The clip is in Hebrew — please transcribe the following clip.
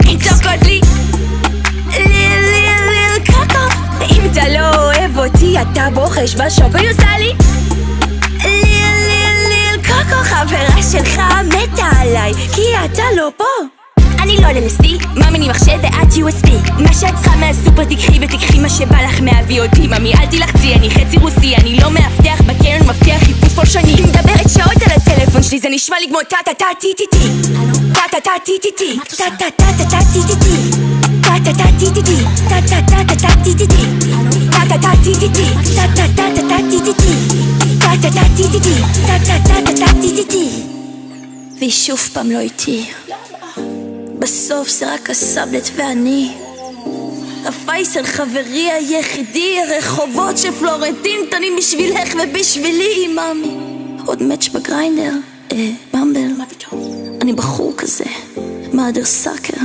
הן צועקות לי ליל קוקו, אם אתה לא אוהב אותי אתה בוחש בשוקו. היא עושה לי ליל קוקו, חברה שלך מתה עליי כי אתה לא פה. אני לא למסתי, מאמיני מחשב ואת USB. מה שאת צריכה מהסופר תקחי ותקחי מה שבא לך מה-VOD. ממי אל תלחצי, אני חצי רוסי, אני לא מאבטח בקרן, מבטיח חיפוש פולשני. היא מדברת שעות על הטלפון שלי, זה נשמע לי כמו טה-טה-טה-טי-טי-טי, טה-טה-טה-טי-טי-טי, טה-טה-טה-טה-טי-טי-טי, טה-טה-טה-טי-טי-טי, טה-טה-טה-טה-טי-טי-טי, טה-טה-טה-טי-טי-טי, טה-טה-טה-טה-טי-טי-טי, טה-טה-טה-טי-טי-טי, טה-טה-טה-טה-טי-טי. והיא שוב פעם לא איתי. בסוף זה רק הסבלט ואני, הפייסל חברי היחידי, הרחובות של פלורנטין קטנים בשבילך ובשבילי. מאמי, עוד מאץ' בגריינדר, במבל, אני בחור כזה, מאדר סאקר.